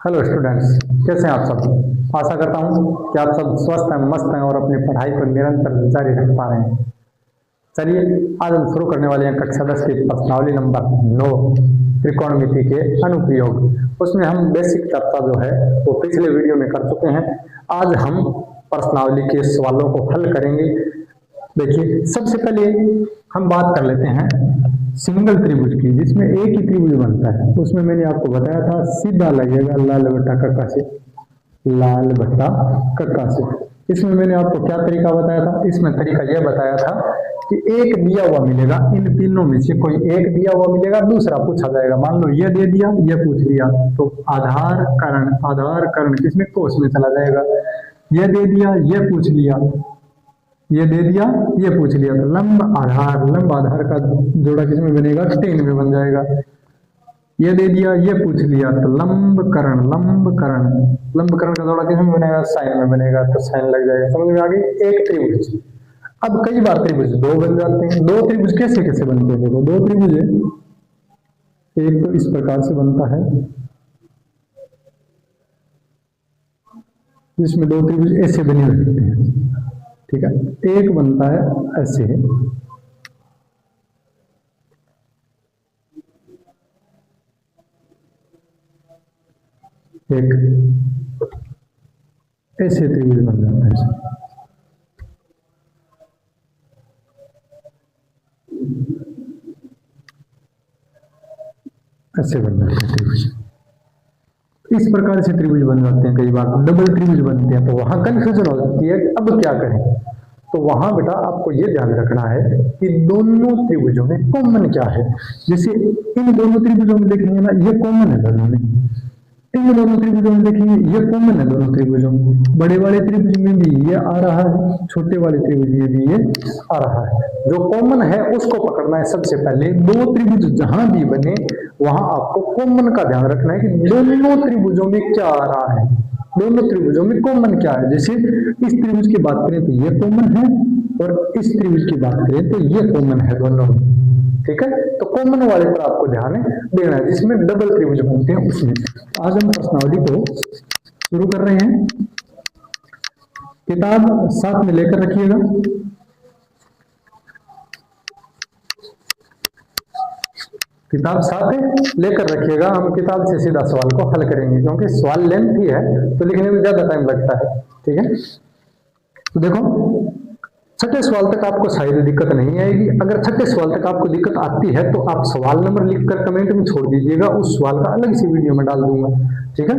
Hello students, कैसे हैं आप सब। आशा करता हूं कि आप सब स्वस्थ हैं, मस्त हैं और अपनी पढ़ाई को निरंतर जारी रख पा रहे हैं। चलिए, आज हम शुरू करने वाले हैं कक्षा 10 की प्रश्नावली नंबर 9, त्रिकोणमिति के अनुप्रयोग। उसमें हम बेसिक चर्चा जो है वो पिछले वीडियो में कर चुके हैं। आज हम प्रश्नावली के सवालों को हल करेंगे। देखिए, सबसे पहले हम बात कर लेते हैं सिंगल त्रिभुज की, जिसमें एक ही त्रिभुज बनता है। उसमें मैंने आपको बताया था सीधा लगेगा लाल बट्टा कक्का से, लाल बट्टा कक्का से। इसमें मैंने आपको क्या तरीका बताया था? इसमें तरीका यह बताया था कि एक दिया हुआ मिलेगा, इन तीनों में से कोई एक दिया हुआ मिलेगा, दूसरा पूछा जाएगा। मान लो ये दे दिया, ये पूछ लिया, तो आधार कर्ण किसमें? कोष में चला जाएगा। ये दे दिया, ये पूछ लिया, ये दे दिया, ये पूछ लिया, तो लंब आधार का जोड़ा किसमें बनेगा? 3 में बन जाएगा। ये दे दिया, ये पूछ लिया, तो लंब कर्ण का जोड़ा किसमें बनेगा? साइन में बनेगा, तो साइन लग जाएगा। समझ में आ गई? एक त्रिभुज। अब कई बार त्रिभुज दो बन जाते हैं। दो त्रिभुज कैसे कैसे बनते हैं? देखो, दो त्रिभुज है, एक तो इस प्रकार से बनता है, जिसमें दो त्रिभुज ऐसे बने रहते हैं, ठीक है। एक बनता है ऐसे, एक ऐसे त्रिभुज बन जाता है। ऐसे बन जाते हैं त्रिभुज। इस प्रकार से त्रिभुज बन जाते हैं। कई बार डबल त्रिभुज बनते हैं, तो वहां कंफ्यूजन हो जाती है कि अब क्या करें। तो वहां बेटा आपको ये ध्यान रखना है कि दोनों त्रिभुजों में कॉमन क्या है। जैसे इन दोनों त्रिभुजों में देखेंगे ना, ये कॉमन है दोनों में। इन दोनों त्रिभुजों में देखेंगे, ये कॉमन है दोनों त्रिभुजों में। बड़े वाले त्रिभुज में भी ये आ रहा है, छोटे वाले त्रिभुज में भी ये आ रहा है। जो कॉमन है उसको पकड़ना है सबसे पहले। दो त्रिभुज जहां भी बने वहां आपको कॉमन का ध्यान रखना है कि दोनों त्रिभुजों में क्या आ रहा है, दोनों त्रिभुजों में कॉमन क्या है। जैसे इस त्रिभुज की बात करें तो ये कॉमन है, और इस त्रिभुज की बात करें तो ये कॉमन है दोनों में, ठीक है। तो कॉमन वाले पर आपको ध्यान देना है, जिसमें डबल त्रिभुज बनते हैं उसमें। आज हम प्रश्नावली को शुरू कर रहे हैं। किताब साथ में लेकर रखिएगा। किताब साथ लेकर रखिएगा। हम किताब से सीधा सवाल को हल करेंगे, क्योंकि सवाल लेंथ ही है तो लिखने में ज्यादा टाइम लगता है, ठीक है। तो देखो, छठे सवाल तक आपको शायद दिक्कत नहीं आएगी। अगर छठे सवाल तक आपको दिक्कत आती है तो आप सवाल नंबर लिखकर कमेंट में छोड़ दीजिएगा, उस सवाल का अलग सी वीडियो में डाल दूंगा, ठीक है।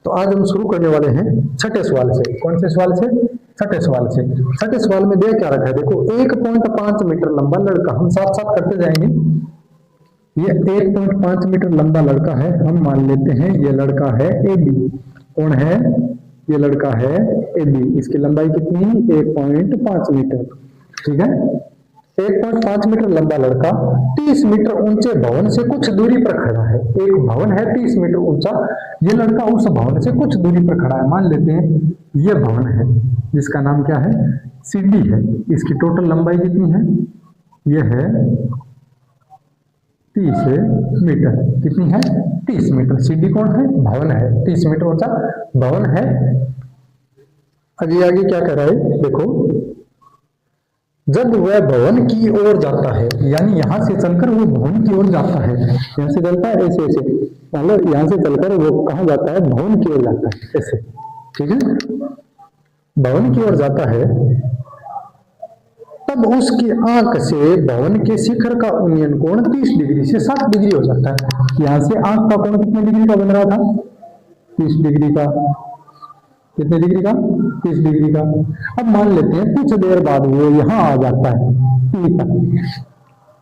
तो आज हम शुरू करने वाले हैं छठे सवाल से। कौन से सवाल से? छठे सवाल से। छठे सवाल में दे क्या रखा है? देखो, 1.5 मीटर लंबा लड़का, हम साथ साथ करते जाएंगे। ये 1.5 मीटर लंबा लड़का है। हम मान लेते हैं ये लड़का है ए बी। कौन है? ये लड़का है ए बी। इसकी लंबाई कितनी? 1.5 मीटर, ठीक है। 1.5 मीटर लंबा लड़का 30 मीटर ऊंचे भवन से कुछ दूरी पर खड़ा है। एक भवन है 30 मीटर ऊंचा, ये लड़का उस भवन से कुछ दूरी पर खड़ा है। मान लेते हैं ये भवन है, जिसका नाम क्या है? सीढ़ी है। इसकी टोटल लंबाई कितनी है? यह है 30 मीटर। कितनी है? 30 मीटर। सीढ़ी कौन है? भवन है, 30 मीटर ऊंचा भवन है। अभी आगे क्या कह रहा है? देखो, जब वह भवन की ओर जाता है, यानी यहां से चलकर वो भवन की ओर जाता है। यहां से चलता है ऐसे ऐसे, मतलब यहां से चलकर वो कहां जाता है? भवन की ओर जाता है, ऐसे, ठीक है। भवन की ओर जाता है, तब उसकी आंख से भवन के शिखर का उन्नयन कोण 30 डिग्री से 60 डिग्री हो जाता है। यहां से आंख का कोण कितने डिग्री का बन रहा था? 30 डिग्री का। कितने डिग्री का? 30 डिग्री का। अब मान लेते हैं कुछ देर बाद वो यहां आ जाता है, ई पर।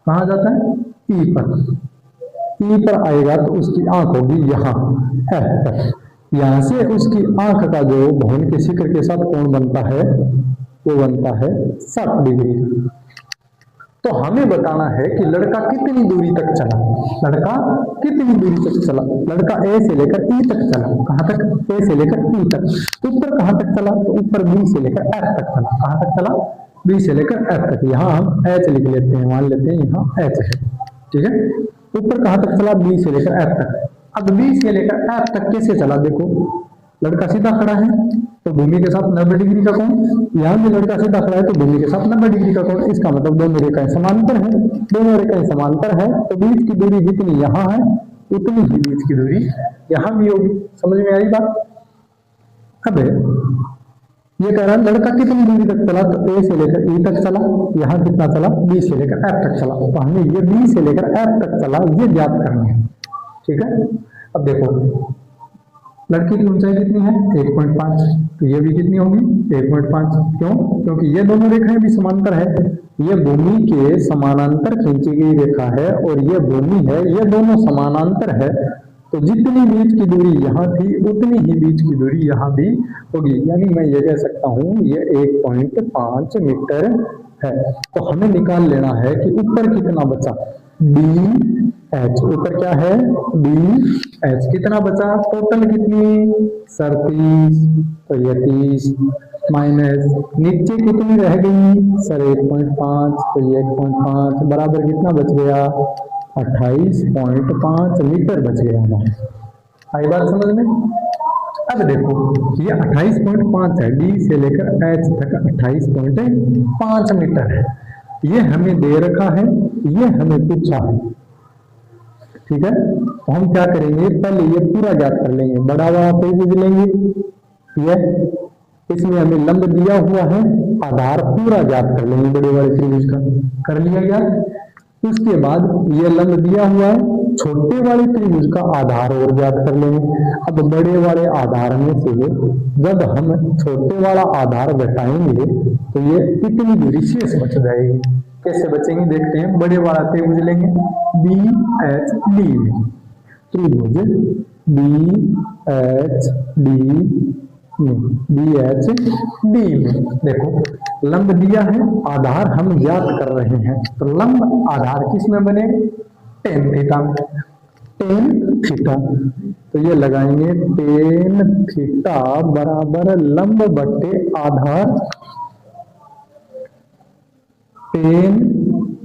कहां जाता है? ई पर। ई पर आएगा तो उसकी आंख होगी यहां, एफ पर। यहां से उसकी आंख का जो भवन के शिखर के साथ कोण बनता है वो बनता है 60 डिग्री। तो हमें बताना है कि लड़का कितनी दूरी तक चला। लड़का कितनी दूरी तक चला? लड़का ए से लेकर ई तक चला। कहां तक? ए से लेकर ई तक। ऊपर कहां तक चला? तो ऊपर बी से लेकर एफ तक चला। कहां तक चला? बी से लेकर एफ तक। यहां हम एच लिख लेते हैं, मान लेते हैं यहां एच है, ठीक है। ऊपर कहां तक चला? बी से लेकर एफ तक। अब बी से लेकर एफ तक कैसे चला, देखो लड़का सीधा खड़ा है तो भूमि के साथ 90 डिग्री का कोण, यहाँ भी लड़का सीधा खड़ा है तो भूमि के साथ 90 डिग्री का कोण, इसका मतलब दोनों रेखाएं समांतर है। दोनों रेखाएं समांतर है तो बीच की दूरी जितनी यहाँ है उतनी ही बीच की दूरी यहाँ भी होगी। समझ में आई बात? अब ये कह रहा है लड़का कितनी दूरी तक चला, तो ए से लेकर ई तक चला, यहाँ कितना चला, बी से लेकर एफ तक चला, तो हमें ये बी से लेकर एफ तक चला ये ज्ञात करना है। ठीक है, अब देखो लड़की की ऊंचाई कितनी है 1.5, तो ये भी कितनी होगी 1.5, क्यों? क्योंकि ये दोनों रेखाएं भी समांतर है, ये भूमि के समानांतर खींची गई रेखा है और ये भूमि है, ये दोनों समानांतर है, तो जितनी बीच की दूरी यहाँ थी उतनी ही बीच की दूरी यहाँ भी होगी, यानी मैं ये कह सकता हूँ ये 1.5 मीटर है। तो हमें निकाल लेना है कि ऊपर कितना बचा, डी एच, ऊपर क्या है डी एच, कितना बचा, टोटल कितनी 37, तो ये 30 माइनस नीचे कितनी रह गई सर 1.5, तो ये 1.5 बराबर कितना बच गया 28.5 मीटर बच गया हमारा। आई बात समझ में? अब देखो ये 28.5 है, डी से लेकर एच तक 28.5 मीटर है, ये हमें दे रखा है, ये हमें पूछा है। ठीक है, तो हम क्या करेंगे पहले ये पूरा ज्ञात कर लेंगे, बड़ा वाला त्रिभुज लेंगे, इसमें हमें लंब दिया हुआ है, आधार पूरा ज्ञात कर लेंगे बड़े वाले त्रिभुज का, कर लिया ज्ञात। उसके बाद ये लंब दिया हुआ है, छोटे वाले त्रिभुज का आधार और ज्ञात कर लेंगे। अब बड़े वाले आधार में से जब हम छोटे वाला आधार घटाएंगे तो ये इतनी दूरी शेष बच जाएगी। कैसे बचेंगे देखते हैं, बड़े वाला त्रिभुज लेंगे बी एच डी में, त्रिभुज B H D B H D में देखो लंब दिया है, आधार हम ज्ञात कर रहे हैं, तो लंब आधार किस में बने टेन थीटा में, टेन थीटा, तो ये लगाएंगे टेन थीटा बराबर लंब बटे आधार टेन,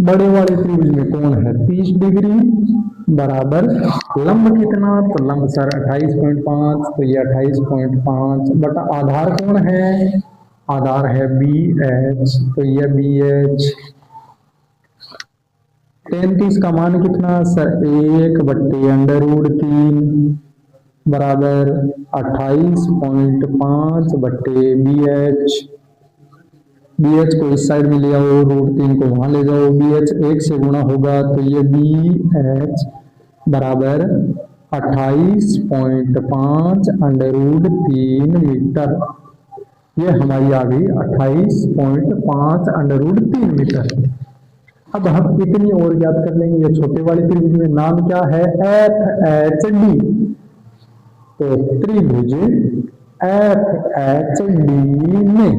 बड़े वाले त्रिभुज में कोण है 30 डिग्री बराबर लंब कितना, तो लंब सर 28.5, तो ये 28.5 बटा आधार कौन है, आधार है बी एच, तो ये बी एच, 33 का मान कितना सर 1/√3 बराबर 28.5 बटे बी एच, बी एच को इस साइड में ले आओ, √3 को वहां ले जाओ, बी एच 1 से गुणा होगा तो ये बी एच बराबर 28.5 √3 मीटर, ये हमारी आ गई 28.5 √3 मीटर। अब हम इतनी और ज्ञात कर लेंगे, ये छोटे वाले त्रिभुज में नाम क्या है एफ एच डी, तो त्रिभुज एफ एच डी में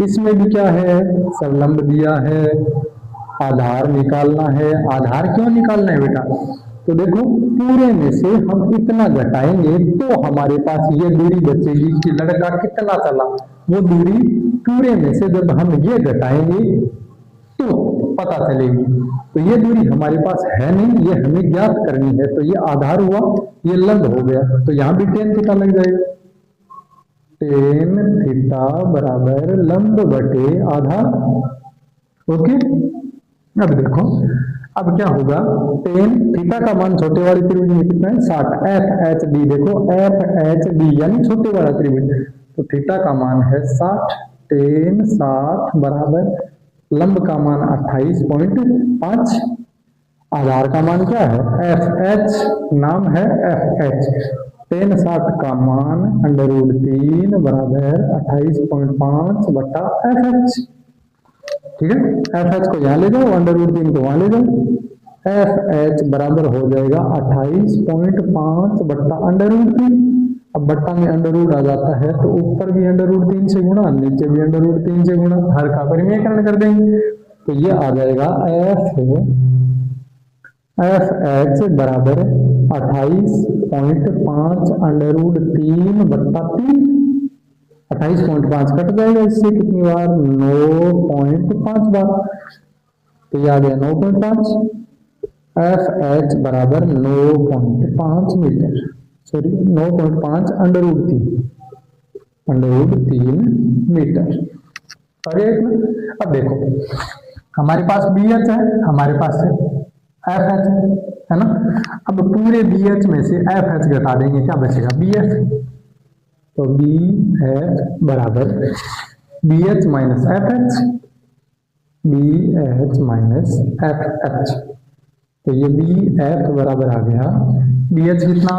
इसमें भी क्या है सर लंब दिया है, आधार निकालना है। आधार क्यों निकालना है बेटा, तो देखो पूरे में से हम इतना घटाएंगे तो हमारे पास ये दूरी बचेगी कि लड़का कितना चला, वो दूरी पूरे में से जब हम ये घटाएंगे तो पता चलेगी, तो ये दूरी हमारे पास है नहीं, ये हमें ज्ञात करनी है, तो ये आधार हुआ, ये लंब हो गया, तो यहाँ भी टेन थीटा लग जाएगा, टेन थीटा बराबर लंब बटे आधार। ओके, अब देखो अब क्या होगा, टेन थीटा का मान छोटे वाले त्रिभुज में कितना है 60, एफ एच डी देखो एफ एच डी यानी छोटे वाला त्रिभुज, तो थीटा का मान है 60, टेन 60 बराबर लंब का मान 28.5, आधार का मान क्या है एफ एच, नाम है एफ एच, टेन 60 का मान √3 बराबर 28.5 बटा एफ एच। ठीक है, एफ एच को यहाँ ले जाओ, √3 को वहां ले जाओ, एफ एच बराबर हो जाएगा 28.5 बट्टा √3। अब बट्टा में अंडर आ जाता है तो ऊपर भी √3 से गुणा, नीचे भी √3 से गुणा, हर का परिमेयकरण कर देंगे, तो ये आ जाएगा एफ एच बराबर 28.5 √3 बट्टा 3, 28.5 कट जाएगा, इससे कितनी बार 9.5 बार, तो ये आ गया 9.5, एफ एच बराबर 9.5 मीटर, सॉरी 9.5 √3 मीटर। अरे अब देखो हमारे पास बी एच है, हमारे पास एफ एच है ना। अब पूरे बी एच में से एफ एच घटा देंगे, क्या बचेगा बी एफ। तो बी एच बराबर B H minus F H, B H minus F H. तो ये बी एफ बराबर आ गया बी एच कितना,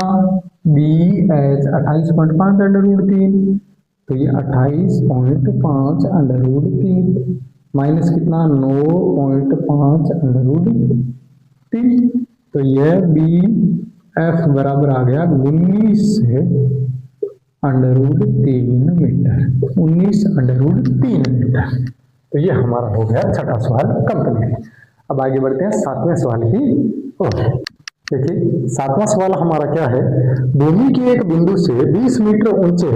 बी एच 28.5 √3, तो ये 28.5 √3 माइनस कितना 9.5 √3, तो ये बी एफ बराबर आ गया 19 √3 मीटर, 19 √3 मीटर। तो ये हमारा हो गया छठा सवाल कंप्लीट। अब आगे बढ़ते हैं सातवें सवाल की ओर। देखिए सातवां सवाल हमारा क्या है, भूमि के एक बिंदु से 20 मीटर ऊंचे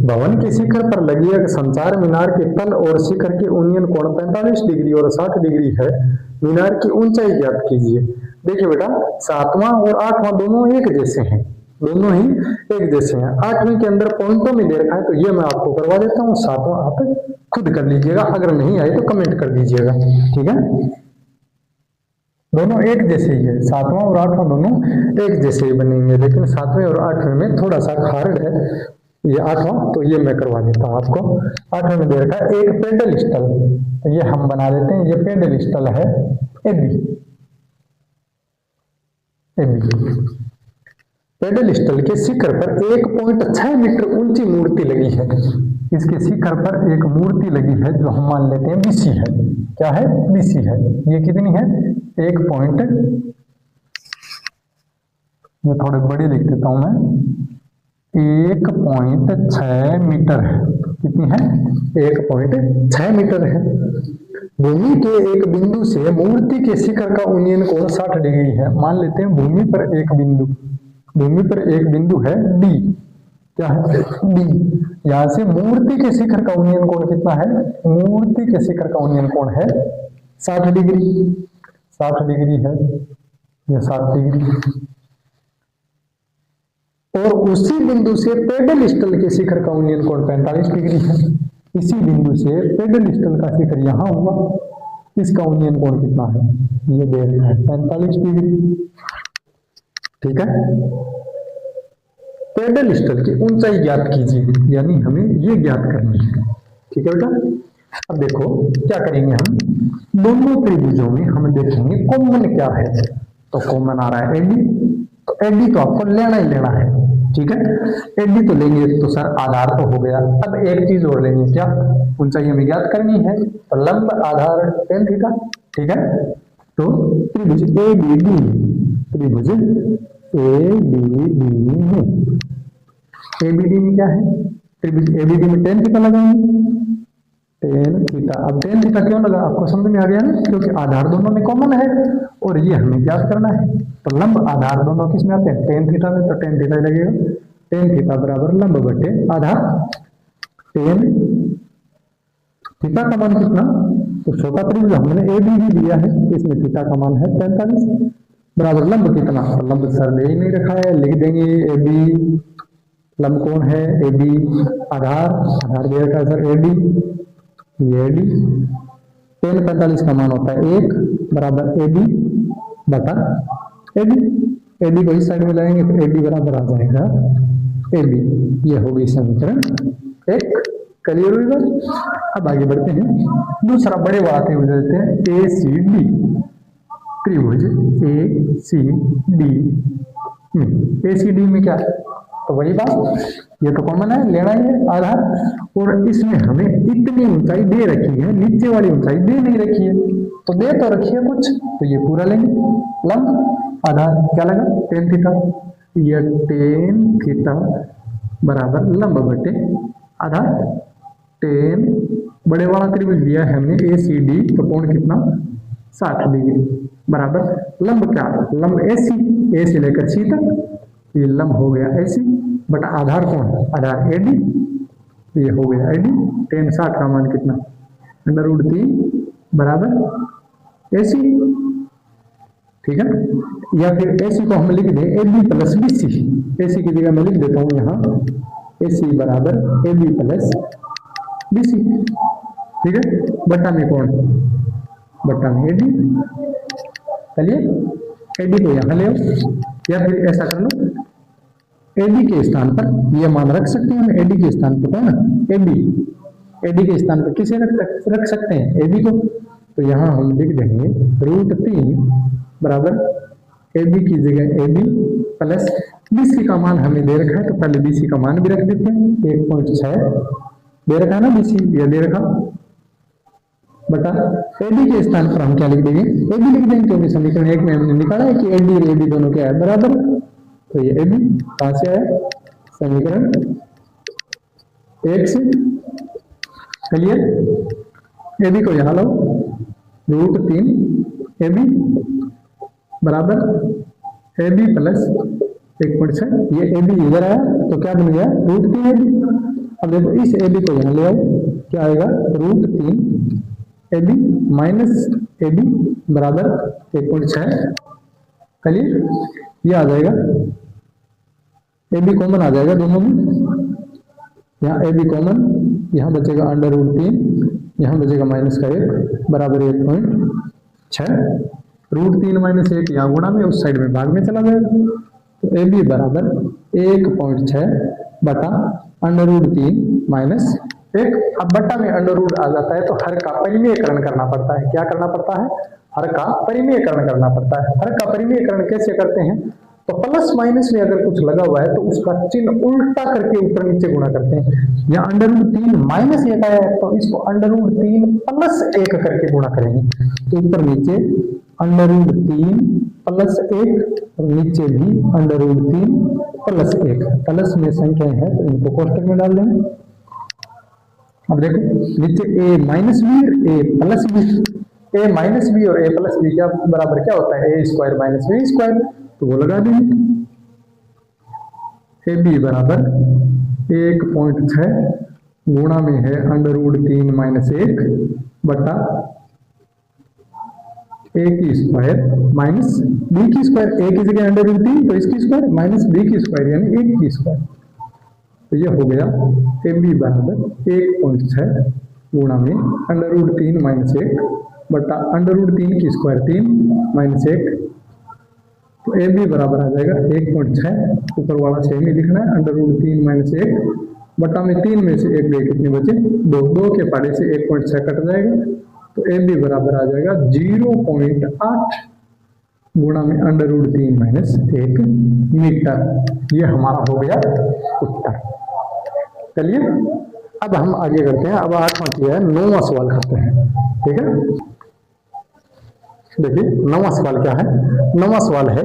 भवन के शिखर पर लगी एक संचार मीनार के तल और शिखर के उन्नयन कोण 45 डिग्री और 60 डिग्री है। मीनार की ऊंचाई ज्ञात कीजिए। देखिए बेटा सातवां और आठवां दोनों एक जैसे हैं, दोनों ही एक जैसे हैं। आठवीं के अंदर पॉइंटों में दे रखा है, तो ये मैं आपको करवा देता हूँ, सातवां आप खुद कर लीजिएगा, अगर नहीं आए तो कमेंट कर दीजिएगा, ठीक है। दोनों एक जैसे ही है, सातवां और आठवां दोनों एक जैसे ही बनेंगे, लेकिन सातवें और आठवें में थोड़ा सा हार्ड है ये आठवां, तो ये मैं करवा देता हूँ आपको। आठवें में दे रखा है एक पेडल स्टल, तो ये हम बना देते हैं, ये पेडल स्टल है एबी। पेडल स्टल के शिखर पर 1.6 मीटर ऊंची मूर्ति लगी है। इसके शिखर पर एक मूर्ति लगी है जो हम मान लेते हैं बीसी है। क्या है, बीसी है। ये कितनी है, 1 पॉइंट, ये थोड़े बड़े लिख देता हूं मैं, 1.6 मीटर है। कितनी है, 1.6 मीटर है। भूमि के एक बिंदु से मूर्ति के शिखर का उन्नयन कोण 60 डिग्री है। मान लेते हैं भूमि पर एक बिंदु है डी, क्या है डी। यहां से मूर्ति के शिखर का उन्नयन कोण कितना है, मूर्ति के शिखर का उन्नयन कोण है 60 डिग्री, 60 डिग्री है, यह 60 डिग्री। और उसी बिंदु से पेडल स्टल के शिखर का उन्नयन कोण 45 डिग्री है। इसी बिंदु से पेडल स्टल का शिखर यहां हुआ, इसका उन्नयन कोण कितना है, ये दे रहा है 45 डिग्री, ठीक है। पेडल स्टल की ऊंचाई ज्ञात कीजिए, यानी हमें ये ज्ञात करनी है, ठीक है बेटा। अब देखो क्या करेंगे, हम दोनों त्रिभुजों में हम देखेंगे कॉमन क्या है। तो कॉमन आ रहा है एडी, तो एडी तो आपको लेना ही लेना है, ठीक है। एडी तो लेंगे तो सर आधार तो हो गया। अब एक चीज और लेंगे, क्या, ऊंचाई हमें ज्ञात करनी है, तो लंब आधार tan थीटा, ठीक है। तो त्रिभुज एबीडी, त्रिभुज एबीडी में क्या है, त्रिभुज एबीडी में tan थीटा लगाएंगे, tan थीटा। अब tan थीटा क्यों लगा, आपको समझ में आ गया ना, क्योंकि आधार दोनों में कॉमन है और ये हमें ज्ञात करना है। तो लंब आधार दोनों किस में आते हैं, tan थीटा में, तो tan थीटा लगेगा। tan थीटा बराबर लंब बटे आधार। tan थीटा का मान कितना, तो छोटा त्रिभुज हमने एबीडी दिया है, इसमें थीटा का मान है 45 बराबर लंब कितना, तो लंब सर दे ही नहीं रखा है, लिख देंगे एबी, लंब कौन है एबी, आधार दे रखा है सर एडी, ये एडी। tan 45 का मान होता है 1 बराबर एडी बटा एडी। एडी को इस साइड में लाएंगे तो एडी बराबर आ जाएगा एबी। ये होगी समीकरण 1। क्लियर हुई बात। अब आगे बढ़ते हैं, दूसरा बड़े वाला त्रिभुज देते हैं ए सी डी, त्रिभुज ए सी डी में क्या है, तो वही बात, ये तो कॉमन है, लेना ही है आधार। और इसमें हमें इतनी ऊंचाई दे रखी है, नीचे वाली ऊंचाई दे नहीं रखी है, तो दे तो रखी है कुछ, तो ये पूरा लेंगे। लंब आधार क्या लगा, tan थीटा, ये tan थीटा बराबर लंब बटे आधार। tan बड़े वाला त्रिभुज दिया है हमने ए सी डी, तो कोण कितना 60 डिग्री बराबर लंब क्या, लंब ए सी लेकर सी तक, ये लंब हो गया ऐसी बटा आधार कौन, आधार एडी, ये हो गया एडी। tan 60 का मान कितना, √3 बराबर एसी। ठीक है। या फिर AC को हम लिख दें AB प्लस BC, AC की जगह मैं लिख देता हूं यहाँ AC बराबर AB प्लस BC, ठीक है। बट्टा में कौन, बट्टा में AD, चलिए AD को यहाँ ले आओ, या फिर ऐसा कर लो AD के स्थान पर ये मान रख सकते हैं हम, AD के स्थान पर कौन, AD के स्थान पर किसे रख सकते हैं, AB को। तो यहाँ हम लिख देंगे √3 बराबर AB की जगह AB प्लस BC का मान हमें दे रखा है, तो पहले BC का मान भी रख देते हैं, 1.6 दे रखा है ना BC, यह दे रखा बटा AD के स्थान पर हम क्या लिख देंगे, AB लिख देंगे, क्योंकि समीकरण 1 में हमने निकाला है कि AD और AB दोनों क्या है, बराबर। तो ये AB कहां से आया, समीकरण 1 से। चलिए AB को यहां लो, √3 AB बराबर AB प्लस 1.6, ये AB इधर आया तो क्या बन गया √3 AB। अब देखो इस AB को यहाँ ले आओ, क्या आएगा √3 AB माइनस AB बराबर 1.6, चलिए ये आ जाएगा, AB कॉमन आ जाएगा दोनों में, यहाँ AB कॉमन, यहाँ बचेगा √3, यहाँ बचेगा माइनस का 1 बराबर 1.6, √3 माइनस 1 यहाँ गुणा में उस साइड में भाग में चला जाएगा, तो AB बराबर 1.6 बटा √3 माइनस 1। अब बट्टा में √ आ जाता है तो हर का परिमेयकरण करना पड़ता है, क्या करना पड़ता है, हर का परिमेयकरण करना पड़ता है। हर का परिमेयकरण कैसे करते हैं, तो प्लस माइनस में अगर कुछ लगा हुआ है तो उसका चिन्ह उल्टा करके ऊपर नीचे गुणा करते हैं। यहाँ √3 माइनस 1 आया है तो इसको √3 प्लस 1 करके गुणा करेंगे, तो ऊपर नीचे √3 प्लस 1 और नीचे भी √3 प्लस 1, प्लस में संख्याएं हैं तो इनको कोष्टक में डाल देंगे। अब देखो नीचे a माइनस बी और a plus b, a minus b और a प्लस बी क्या बराबर क्या होता है, a² माइनस b², तो वो लगा देंगे। AB बराबर 1.6 गुणा में है √3 माइनस 1 बटा a की स्क्वायर माइनस b की स्क्वायर, a की जगह √3 तो इसकी स्क्वायर माइनस b की स्क्वायर यानी 1 की स्क्वायर, तो ये हो गया AB बराबर 1.6 गुणा में √3 माइनस 1 बटा √3 की स्क्वायर 3 माइनस 1, तो AB बराबर आ जाएगा 1.6, ऊपर वाला सेम ही लिखना है, √3 माइनस 1 बटा में 3 में से 1 गए, कितने बचे 2, 2 के पहाड़े से 1.6 कट जाएगा, तो AB बराबर आ जाएगा 0.8 गुणा में √3 माइनस 1 मीटर। ये हमारा हो गया उत्तर। चलिए अब हम आगे करते हैं, अब 8वां किया है, 9वां सवाल करते हैं, ठीक है। देखिए 9वां सवाल क्या है, 9वां सवाल है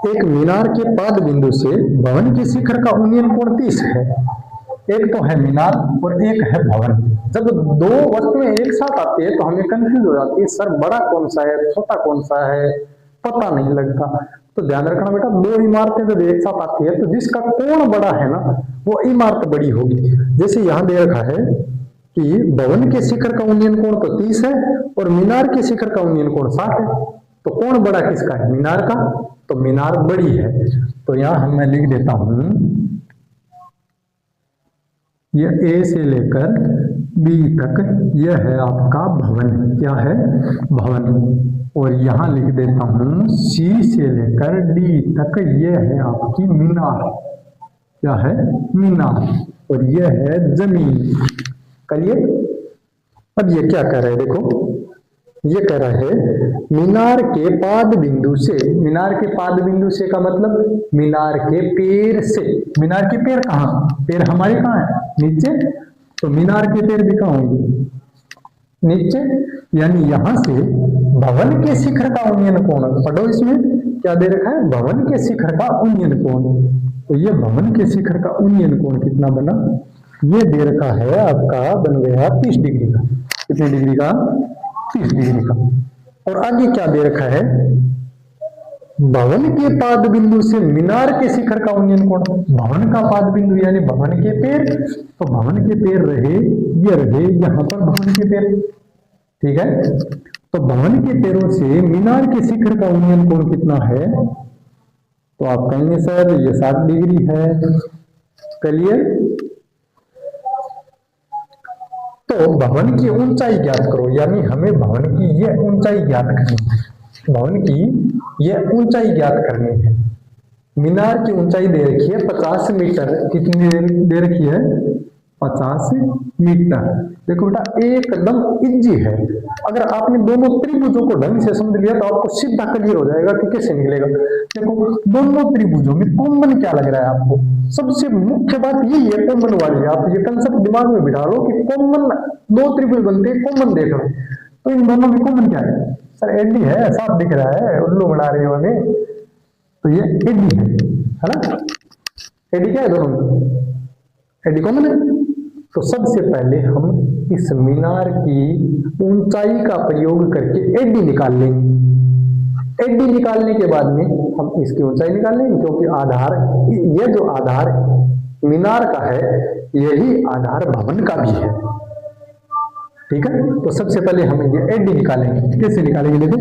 एक मीनार के पाद बिंदु से भवन के शिखर का उन्नयन कोण 30 है। एक तो है मीनार और एक है भवन। जब दो वस्तुएं एक साथ आती है तो हमें कंफ्यूज हो जाती है, सर बड़ा कौन सा है छोटा कौन सा है पता नहीं लगता। तो ध्यान रखना बेटा, दो इमारतें जब एक साथ आती है तो जिसका कोण बड़ा है ना वो इमारत बड़ी होगी। जैसे यहां दे रखा है कि भवन के शिखर का उन्नयन कोण तो 30 है और मीनार के शिखर का उन्नयन कोण 60 है, तो कोण बड़ा किसका है, मीनार का, तो मीनार बड़ी है। तो यहां मैं लिख देता हूं यह A से लेकर B तक यह है आपका भवन, क्या है भवन, और यहां लिख देता हूं C से लेकर D तक यह है आपकी मीनार, क्या है मीनार, और यह है जमीन। करिए अब ये क्या कह रहा है, देखो ये कह रहा है मीनार के पाद बिंदु से, मीनार के पाद बिंदु से का मतलब मीनार के पैर से। मीनार के पैर कहाँ, पैर हमारे कहाँ है नीचे, तो मीनार के पैर भी कहाँ होंगे नीचे, यानी यहां से भवन के शिखर का उन्नयन कोण, पढ़ो इसमें क्या दे रखा है, भवन के शिखर का उन्नयन कोण। तो ये भवन के शिखर का उन्नयन कोण कितना बना, ये दे रखा है आपका बन गया 30 डिग्री का। कितने डिग्री का, 30 डिग्री का। और आगे क्या दे रखा है, भवन के पाद बिंदु से मीनार के शिखर का उन्नयन कोण, भवन का पाद बिंदु यानी भवन के पैर, तो भवन के पैर रहे, ये रहे यहां पर भवन के पैर, ठीक है। तो भवन के पैरों से मीनार के शिखर का उन्नयन कोण कितना है? तो आप कहेंगे सर ये 60 डिग्री है। क्लियर? तो भवन की ऊंचाई ज्ञात करो, यानी हमें भवन की ये ऊंचाई ज्ञात करनी है। भवन की ये ऊंचाई ज्ञात करनी है। मीनार की ऊंचाई दे रखी है 50 मीटर। कितनी दे रखी है? 50 मीटर। देखो बेटा एकदम इजी है। अगर आपने दोनों त्रिभुजों को ढंग से समझ लिया तो आपको सीधा क्लियर हो जाएगा कि कैसे निकलेगा। देखो दोनों त्रिभुजों में कॉमन क्या लग रहा है आपको? सबसे मुख्य बात यही है कॉमन वाली। आप ये कंसेप्ट दिमाग में बिठा लो कि कॉमन दो त्रिभुज बनते हैं, कॉमन देख लो। तो इन दोनों में कॉमन क्या है? सर एडी है, साफ दिख रहा है, उल्लू बना रही हो हमें। तो ये एडी है ना? एडी क्या है दोनों में? एडी कॉमन है। तो सबसे पहले हम इस मीनार की ऊंचाई का प्रयोग करके एडी निकाल लेंगे। एडी निकालने के बाद में हम इसकी ऊंचाई निकाल लेंगे, क्योंकि आधार, ये जो आधार मीनार का है यही आधार भवन का भी है। ठीक है? तो सबसे पहले हम ये एडी निकालेंगे। कैसे निकालेंगे? देखो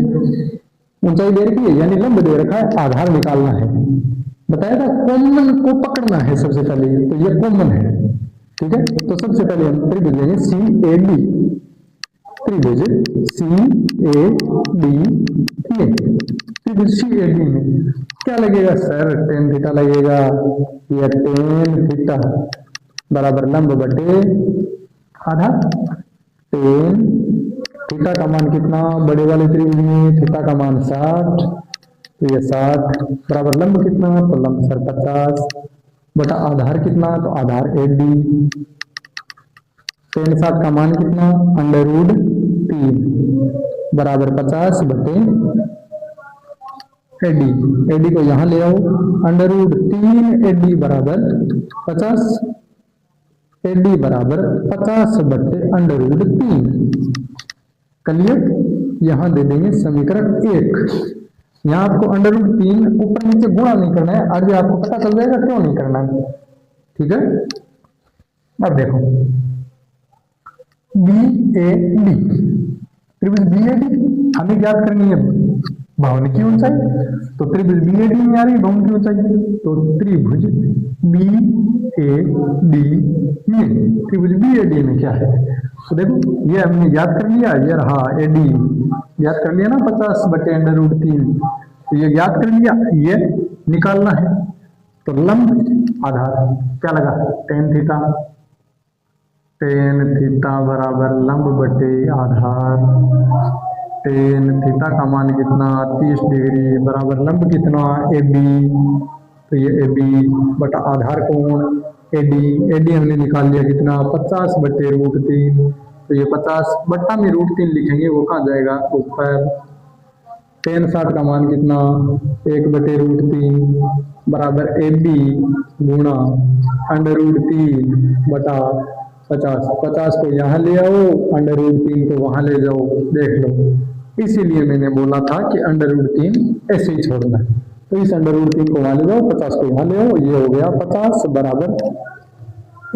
ऊंचाई दे रखी है, यानी लंब दे रखा है, आधार निकालना है। बताया था कॉमन को पकड़ना है सबसे पहले, तो ये कॉमन है। ठीक है? तो सबसे पहले हम त्रिभुज लेंगे सी ए डी। त्रिभुज सी ए डी में, त्रिभुज सी ए डी में क्या लगेगा सर? टेन थीटा लगेगा। या टेन थीटा बराबर लंब बटे आधार। टेन थीटा का मान कितना? बड़े वाले त्रिभुज में थीटा का मान 60, तो ये 60 बराबर लंब कितना? तो लंब सर 50 बटा आधार कितना? तो आधार 80। टेन 60 का मान कितना? √3 बराबर 50 बटे 80। 80 को यहां ले आओ, √3 80 बराबर 50। 80 बराबर 50 बटे √3। क्लियर? यहां दे देंगे समीकरण 1। यहाँ आपको √3 ऊपर नीचे गुणा नहीं करना है, आगे आपको पता चल जाएगा क्यों नहीं करना है। ठीक है? अब देखो BAD, त्रिभुज BAD हमें ज्ञात करनी है भवन की ऊंचाई। तो त्रिभुज BAD में आ रही है भवन की ऊंचाई। तो त्रिभुज BAD में, त्रिभुज BAD में क्या है? तो देखो ये हमने याद कर लिया, ये रहा AD याद कर लिया ना 50 बटे √3। तो ये याद कर लिया, ये निकालना है। तो लंब आधार क्या लगा? Tan theta. टेन थीटा बराबर लंब बटे आधार। टेन थीटा का मान कितना? 30 डिग्री बराबर लंब कितना? AB। तो ये AB बटा आधार कोण AD। AD हमने निकाल लिया कितना? 50 बटे √3। तो ये 50 बट्टा में √3 लिखेंगे, वो कहाँ जाएगा? ऊपर। टेन 60 का मान कितना? 1 बटे √3 बराबर AB गुणा √3 बटा 50। 50 को यहाँ ले आओ, √3 को वहां ले जाओ, देख लो। इसीलिए मैंने बोला था कि √3 ऐसे ही छोड़ना है। तो इस √3 को वहां ले जाओ, 50 को यहाँ ले आओ, ये हो गया 50 बराबर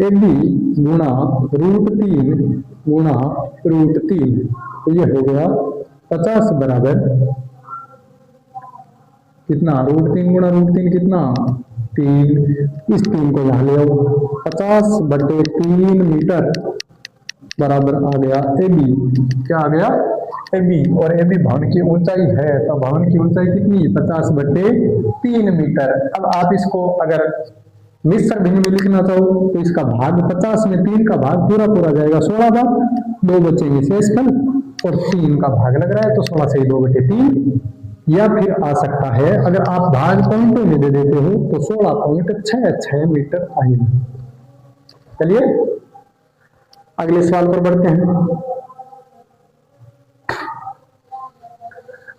AB गुणा √3 गुणा √3। तो ये हो गया 50 बराबर कितना? √3 गुणा √3 कितना? 3। इस 3 को यहाँ ले आओ, 50 बटे 3 मीटर बराबर आ गया AB। क्या आ गया? AB। और AB भवन की ऊंचाई है, तो भवन की ऊंचाई कितनी? 50 बटे 3 मीटर। अब आप इसको अगर मिश्र भिन्न में लिखना चाहो तो इसका भाग 50 में 3 का भाग पूरा पूरा जाएगा, 16 भाग, 2 बचेंगे शेषफल, और 3 का भाग लग रहा है, तो 16 से 2 बटे 3। या फिर आ सकता है अगर आप भाग पॉइंटों में दे देते हो तो 16.66 मीटर आएगा। चलिए अगले सवाल पर बढ़ते हैं।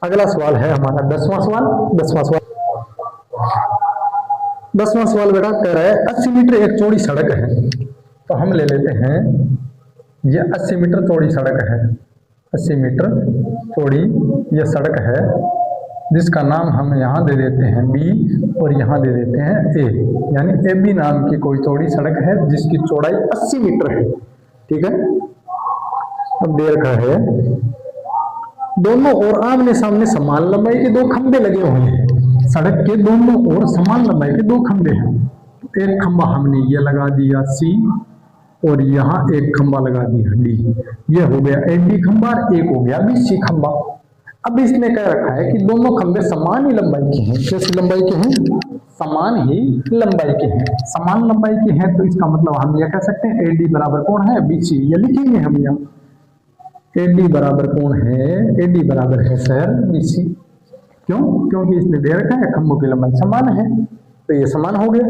अगला सवाल है हमारा 10वां सवाल। 10वां सवाल बेटा कह रहा है 80 मीटर एक चौड़ी सड़क है। तो हम ले लेते हैं ये 80 मीटर चौड़ी सड़क है। 80 मीटर चौड़ी ये सड़क है, जिसका नाम हम यहाँ दे देते हैं B और यहाँ दे देते हैं A। यानी AB नाम की कोई चौड़ी सड़क है जिसकी चौड़ाई 80 मीटर है। ठीक है? अब दे रखा है दोनों ओर आमने सामने समान लंबाई के दो खंबे लगे हुए हैं। सड़क के दोनों ओर समान लंबाई के दो खंबे हैं। एक खंबा हमने ये लगा दिया सी, और यहाँ एक खंबा लगा दिया डी। ये हो गया एडी खंबा, एक हो गया बीसी खंबा। अब इसने कह रखा है कि दोनों खंबे समान ही लंबाई के हैं। कैसी लंबाई के हैं? समान ही लंबाई के हैं। समान लंबाई के हैं तो इसका मतलब हम यह कह सकते हैं एडी बराबर कौन है? बीसी। ये लिखेंगे हम यहाँ, एडी बराबर कौन है? एडी बराबर है सर बीसी। क्यों? क्योंकि इसने दे रखा है खंभों की लंबाई समान है, तो ये समान हो गया।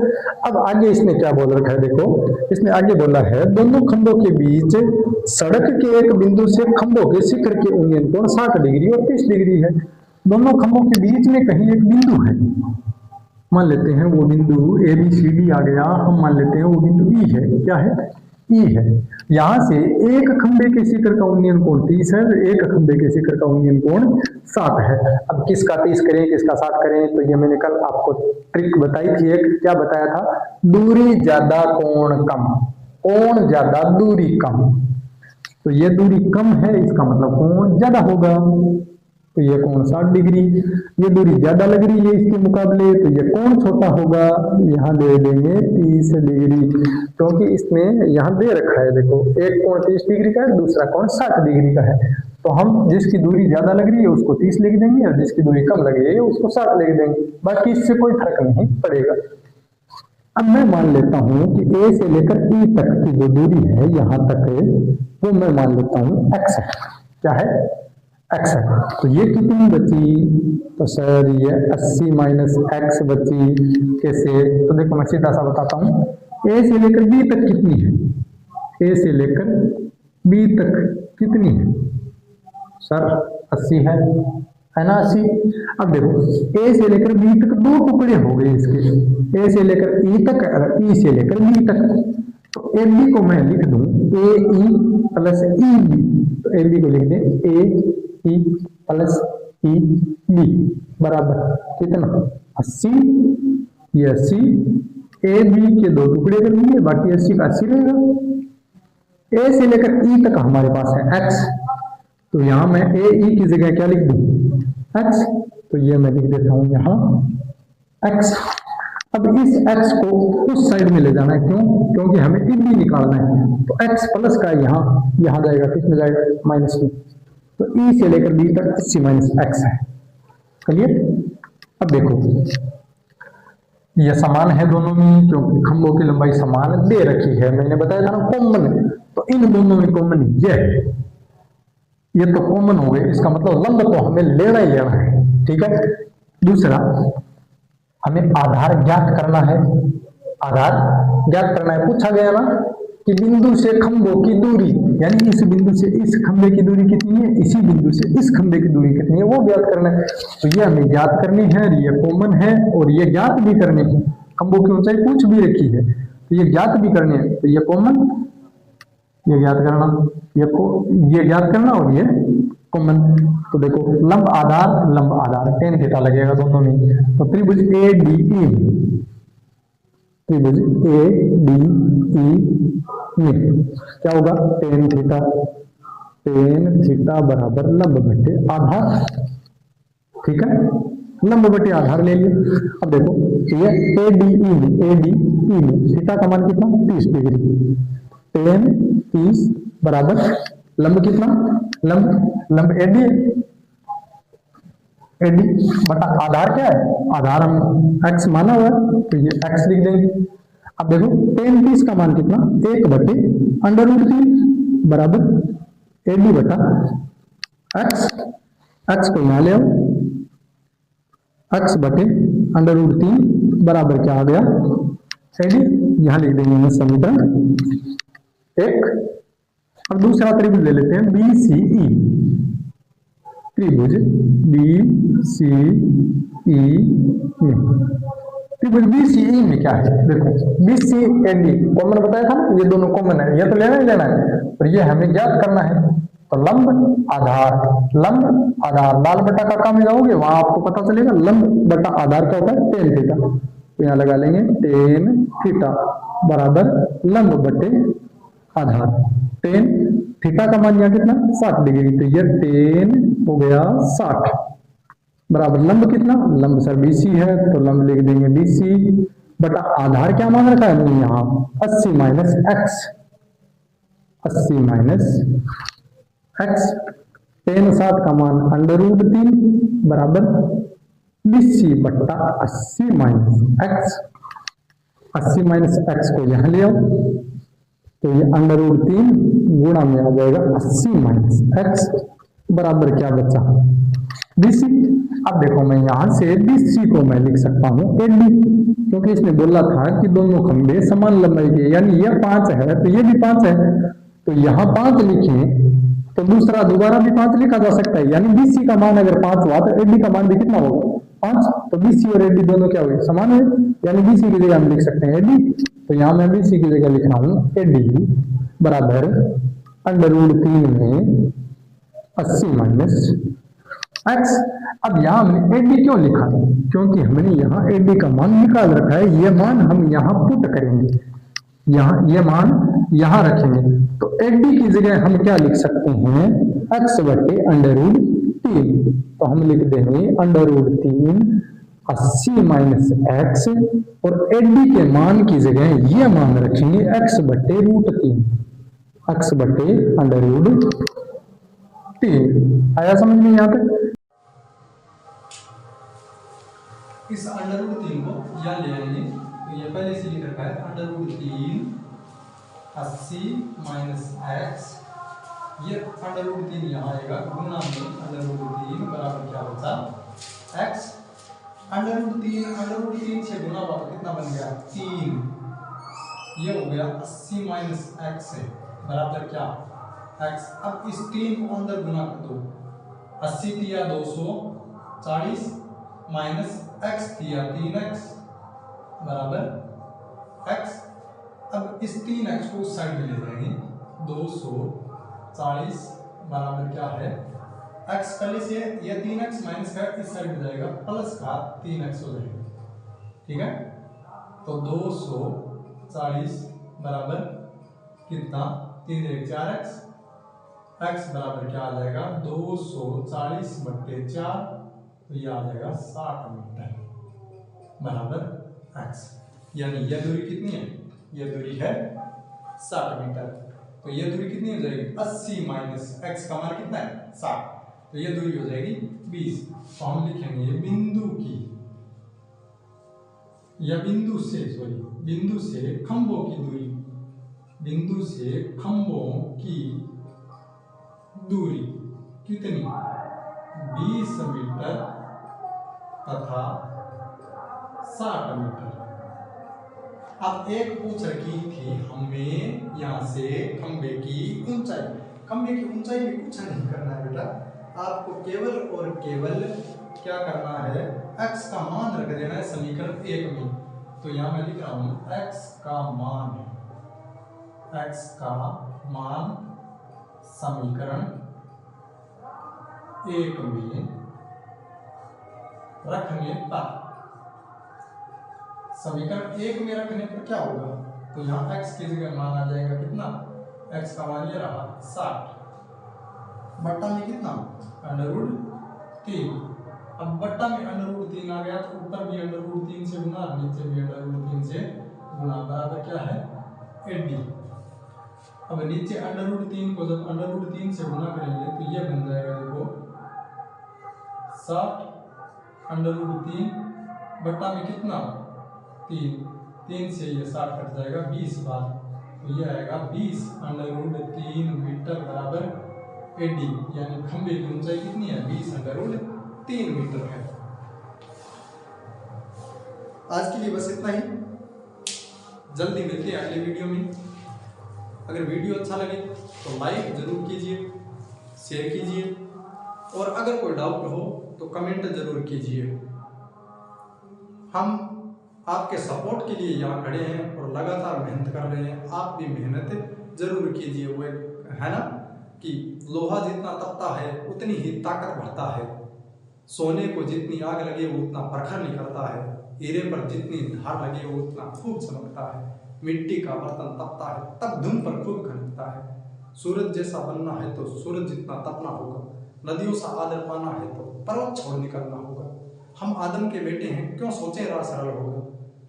अब आगे इसने क्या बोल रखा है? देखो, इसने आगे बोला है दोनों खंभों के बीच सड़क के एक बिंदु से खंभों के शिखर के उन्नयन कोण 60 डिग्री और 30 डिग्री है। दोनों खंभों के बीच में कहीं एक बिंदु है, मान लेते हैं वो बिंदु ABCD आ गया, हम मान लेते हैं वो बिंदु E है। क्या है? E है। यहां से एक खंबे के शिखर का उन्नयन कोण 30 है, एक खंबे के शिखर का उन्नयन कोण 60 है। अब किसका 30 करें, किसका 60 करें? तो ये मैंने कल आपको ट्रिक बताई थी एक, क्या बताया था? दूरी ज्यादा कोण कम, कोण ज्यादा दूरी कम। तो ये दूरी कम है, इसका मतलब कोण ज्यादा होगा, तो ये कोण 60 डिग्री। ये दूरी ज्यादा लग रही है इसके मुकाबले, तो ये कोण छोटा होगा, यहाँ दे देंगे 30 डिग्री, क्योंकि इसने यहाँ दे रखा है। देखो, एक कोण 30 डिग्री का है, दूसरा कोण 60 डिग्री का है, तो हम जिसकी दूरी ज्यादा लग रही है उसको 30 लिख देंगे, और जिसकी दूरी कम लग रही है उसको 60 लिख देंगे। बाकी इससे कोई फर्क नहीं पड़ेगा। अब मैं मान लेता हूं कि A से लेकर E तक की जो दूरी है यहाँ तक है, वो मैं मान लेता हूँ x है। क्या है? x है। तो ये कितनी बची? तो सर ये 80 माइनस x बची। कैसे? तो देखो मैं सीधा सा बताता हूँ। A से लेकर B तक कितनी है? A से लेकर B तक कितनी है? सर 80 है ना? 80। अब देखो, A से लेकर B तक दो टुकड़े हो गए इसके, A से लेकर E तक और E से लेकर B तक। तो AB को मैं लिख दूं AE प्लस EB, तो AB को लिख दें AE प्लस EB बराबर कितना? 80। ये 80, AB के दो टुकड़े कर दिए, बाकी 80 का 80 रहेगा। A से लेकर E तक हमारे पास है x, तो यहां मैं AE की जगह क्या लिख दूं? x। तो ये मैं लिख देता हूं यहां x। अब इस x को उस साइड में ले जाना है, क्यों? क्योंकि हमें EB निकालना है, तो x प्लस का यहां जाएगा, किस में जाएगा? माइनस में। तो E से लेकर B तक 80 माइनस x है। क्लियर? अब देखो, ये समान है दोनों में, क्योंकि खंभों की लंबाई समान दे रखी है। मैंने बताया था ना कॉमन, तो इन दोनों में कॉमन ये है, ये तो कॉमन हो गए। इसका मतलब लंब तो हमें लेना ही लेना है। ठीक है? दूसरा, हमें आधार ज्ञात करना है। आधार ज्ञात करना है, पूछा गया ना कि बिंदु से खंभों की दूरी, यानी इस बिंदु से इस खंभे की दूरी कितनी है, इसी बिंदु से इस खंभे की दूरी कितनी है, वो ज्ञात करना है। तो ये हमें ज्ञात करनी है, ये कॉमन है, और ये ज्ञात भी करनी है। खंभों की ऊंचाई पूछ भी रखी है, तो ये ज्ञात भी करनी है। तो ये कॉमन, ये ज्ञात करना, ये ज्ञात करना, और ये कॉमन। तो देखो, लंब आधार tan थीटा लगेगा दोनों में। तो त्रिभुज ADE, त्रिभुज ADE में क्या होगा? tan थीटा बराबर लंब बटे आधार। ठीक है? लंब बटे आधार ले लिया। अब देखो, ये ADE में थीटा का मान कितना? 30 डिग्री। tan 30 बराबर लंब कितना? लंब AD बटा आधार क्या है? आधार हम x माना हुआ है, तो ये x लिख देंगे। अब देखो, tan 30 का मान कितना? 1 बटे √3 बराबर AD बटा x को यहाँ ले आओ, x बटे √3 बराबर क्या आ गया? AD। यहाँ लिख देंगे समीकरण 1। अब दूसरा त्रिभुज ले लेते हैं BCE, त्रिभुज BCE में। त्रिभुज BCE में क्या है? देखो, BCAD कॉमन बताया था ना, ये दोनों कॉमन है, ये तो लेना ही लेना है, और ये हमें ज्ञात करना है। तो लंब आधार लाल बटा का काम लगाओगे, वहां आपको पता चलेगा लंब बटा आधार क्या होता है? tan theta. तो यहाँ लगा लेंगे tan थीटा बराबर लंब बटे आधार। tan थीटा का मान यहाँ कितना? 60 डिग्री। तो ये tan हो गया 60 बराबर लंब कितना, लंब सर BC है तो लंब लिख देंगे BC बटा आधार क्या मान रखा है हमने यहाँ 80 minus x, 80 minus x, tan 60 का मान √3 बराबर BC बट्टा 80 माइनस एक्स, 80 माइनस एक्स को यहाँ ले आओ तो ये √3 गुणा में आ जाएगा 80 माइनस एक्स बराबर क्या बचा BC। अब देखो मैं यहां से BC को मैं लिख सकता हूं AD, क्योंकि इसने बोला था कि दोनों खंभे समान लंबाई के, यानी ये 5 है तो ये भी 5 है, तो यहाँ 5 लिखें तो दूसरा दोबारा भी 5 लिखा जा सकता है, यानी BC का मान अगर 5 हुआ तो AD का मान भी कितना होगा 5, तो BC और AD दोनों क्या हुए समान है, यानी BC की जगह हम लिख सकते हैं AD, तो यहाँ मैं BC की जगह लिख रहा हूँ AD बराबर √3 में 80 माइनस एक्स। अब यहाँ हमने AD क्यों लिखा, क्योंकि हमने यहाँ AD का मान निकाल रखा है, ये मान हम यहाँ पुट करेंगे, यहाँ ये मान यहाँ रखेंगे, तो AD की जगह हम क्या लिख सकते हैं x बटे √3, तो हम लिख देंगे √3 80 माइनस एक्स और AD के मान की जगह ये मान रखेंगे x बटे √3, x बटे √3। आया समझ में यहाँ तक। इस √3 को यहाँ ले आएंगे तो ये पहले से लिख रखा है √3 80 माइनस एक्स, ये √3 यहाँ आएगा गुना में √3 बराबर क्या बचा एक्स, √3 से गुना हुआ तो कितना बन गया 3, ये हो गया 80 माइनस एक्स है बराबर क्या एक्स। अब इस 3 को अंदर गुना कर दो, 80 दिया 240 माइनस एक्स दिया 3x बराबर x। अब इस 3x को उस साइड में ले जाएंगे, 240 बराबर क्या है x, पहले से ये 3x माइनस का इस साइड में जाएगा प्लस का 3x हो जाएगा, ठीक है, तो 240 बराबर कितना 3 4x, x बराबर क्या आ जाएगा 240 बट्टे 4, तो ये आ जाएगा 60 मीटर बराबर x, यानी यह दूरी कितनी है, यह दूरी है 60 मीटर, तो यह दूरी कितनी हो जाएगी 80 माइनस x का मान कितना है 60, तो यह दूरी हो जाएगी 20, तो हम लिखेंगे बिंदु की या बिंदु से खंभों की दूरी, बिंदु से खंभों की दूरी कितनी 20 मीटर तथा 60 मीटर। अब एक पूछ रखी थी हमें यहाँ से खंबे की ऊंचाई, खंबे की ऊंचाई में कुछ नहीं करना है बेटा, आपको केवल और केवल क्या करना है x का मान रख देना है समीकरण 1 में, तो यहाँ मैं लिख रहा हूँ x का मान समीकरण 1 में रखने पर, समीकरण 1 में रखने पर क्या होगा, तो यहाँ x की जगह मान आ जाएगा कितना, x का मान ये रहा 60 बट्टा में कितना √3, अब बट्टा में √3 आ गया तो ऊपर भी √3 से गुना नीचे भी √3 से गुना बराबर क्या है 80। अब नीचे √3 को जब √3 से गुना करेंगे तो ये बन जाएगा देखो 60 √3 बट्टा में कितना 3 से ये 60 कट जाएगा 20 बार, तो ये आएगा 20 √3 मीटर बराबर 80, यानी खंबे की ऊंचाई कितनी है 20 √3 मीटर है। आज के लिए बस इतना ही, जल्दी मिलते हैं अगले वीडियो में। अगर वीडियो अच्छा लगे तो लाइक जरूर कीजिए, शेयर कीजिए, और अगर कोई डाउट हो तो कमेंट जरूर कीजिए। हम आपके सपोर्ट के लिए यहाँ खड़े हैं और लगातार मेहनत कर रहे हैं, आप भी मेहनत जरूर कीजिए। वो है ना कि लोहा जितना तपता है उतनी ही ताकत बढ़ता है, सोने को जितनी आग लगे वो उतना प्रखर निकलता है, हीरे पर जितनी धार लगे वो उतना खूब चमकता है, मिट्टी का बर्तन तपता है तब धुन पर खूब खनकता है, सूरज जैसा बनना है तो सूरज जितना तपना होगा नदियों सा आदर पाना है तो पर्वत छोड़ निकलना होगा। हम आदम के बेटे हैं, क्यों सोचें राह सरल होगा।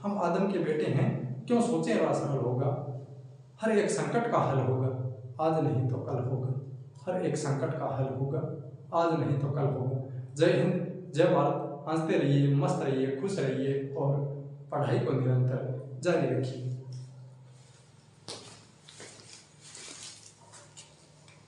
हम आदम के बेटे हैं, क्यों सोचें राह सरल होगा। हर एक संकट का हल होगा, आज नहीं तो कल होगा। हर एक संकट का हल होगा, आज नहीं तो कल होगा। जय हिंद, जय भारत। हंसते रहिए, मस्त रहिए, खुश रहिए और पढ़ाई को निरंतर जारी रखिए।